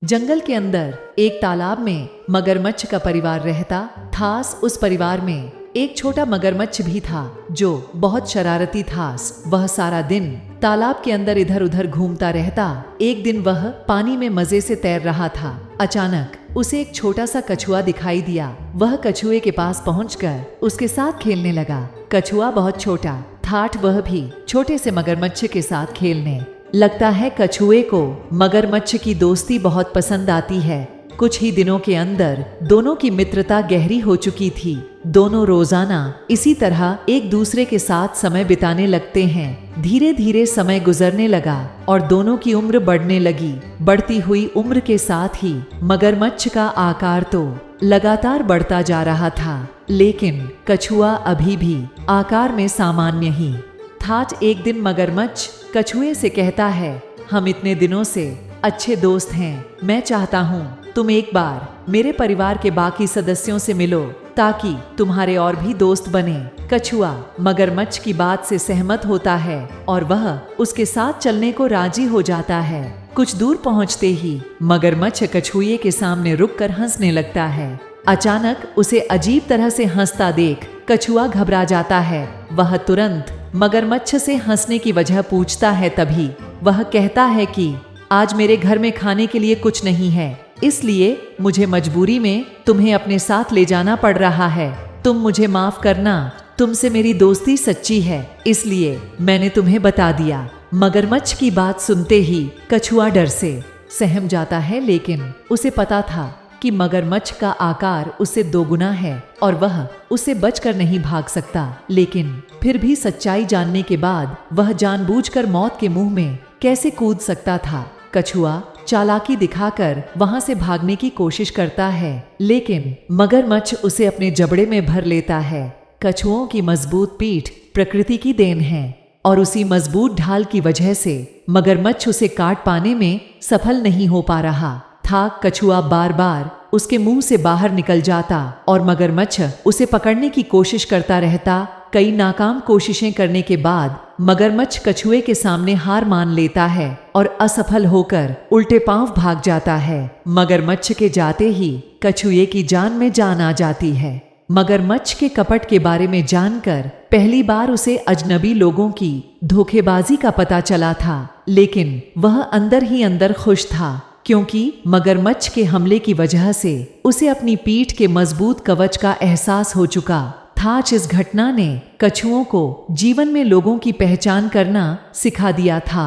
जंगल के अंदर एक तालाब में मगरमच्छ का परिवार रहता था। उस परिवार में एक छोटा मगरमच्छ भी था जो बहुत शरारती था। वह सारा दिन तालाब के अंदर इधर उधर घूमता रहता। एक दिन वह पानी में मजे से तैर रहा था। अचानक उसे एक छोटा सा कछुआ दिखाई दिया। वह कछुए के पास पहुंचकर उसके साथ खेलने लगा। कछुआ बहुत छोटा था, वह भी छोटे से मगरमच्छ के साथ खेलने लगता है। कछुए को मगरमच्छ की दोस्ती बहुत पसंद आती है। कुछ ही दिनों के अंदर दोनों की मित्रता गहरी हो चुकी थी। दोनों रोजाना इसी तरह एक दूसरे के साथ समय बिताने लगते हैं। धीरे धीरे समय गुजरने लगा और दोनों की उम्र बढ़ने लगी। बढ़ती हुई उम्र के साथ ही मगरमच्छ का आकार तो लगातार बढ़ता जा रहा था, लेकिन कछुआ अभी भी आकार में सामान्य ही था। एक दिन मगरमच्छ कछुए से कहता है, हम इतने दिनों से अच्छे दोस्त हैं। मैं चाहता हूँ तुम एक बार मेरे परिवार के बाकी सदस्यों से मिलो ताकि तुम्हारे और भी दोस्त बने। कछुआ मगरमच्छ की बात से सहमत होता है और वह उसके साथ चलने को राजी हो जाता है। कुछ दूर पहुँचते ही मगरमच्छ कछुए के सामने रुककर हंसने लगता है। अचानक उसे अजीब तरह से हंसता देख कछुआ घबरा जाता है। वह तुरंत मगरमच्छ से हंसने की वजह पूछता है। तभी वह कहता है कि आज मेरे घर में खाने के लिए कुछ नहीं है, इसलिए मुझे मजबूरी में तुम्हें अपने साथ ले जाना पड़ रहा है। तुम मुझे माफ करना, तुमसे मेरी दोस्ती सच्ची है, इसलिए मैंने तुम्हें बता दिया। मगरमच्छ की बात सुनते ही कछुआ डर से सहम जाता है, लेकिन उसे पता था कि मगरमच्छ का आकार उससे दोगुना है और वह उससे बचकर नहीं भाग सकता। लेकिन फिर भी सच्चाई जानने के बाद वह जानबूझकर मौत के मुंह में कैसे कूद सकता था। कछुआ चालाकी दिखाकर वहां से भागने की कोशिश करता है, लेकिन मगरमच्छ उसे अपने जबड़े में भर लेता है। कछुओं की मजबूत पीठ प्रकृति की देन है और उसी मजबूत ढाल की वजह से मगरमच्छ उसे काट पाने में सफल नहीं हो पा रहा था। कछुआ बार बार उसके मुंह से बाहर निकल जाता और मगरमच्छ उसे पकड़ने की कोशिश करता रहता। कई नाकाम कोशिशें करने के बाद मगरमच्छ कछुए के सामने हार मान लेता है और असफल होकर उल्टे पांव भाग जाता है। मगरमच्छ के जाते ही कछुए की जान में जान आ जाती है। मगरमच्छ के कपट के बारे में जानकर पहली बार उसे अजनबी लोगों की धोखेबाजी का पता चला था, लेकिन वह अंदर ही अंदर खुश था क्योंकि मगरमच्छ के हमले की वजह से उसे अपनी पीठ के मजबूत कवच का एहसास हो चुका था। इस घटना ने कछुओं को जीवन में लोगों की पहचान करना सिखा दिया था।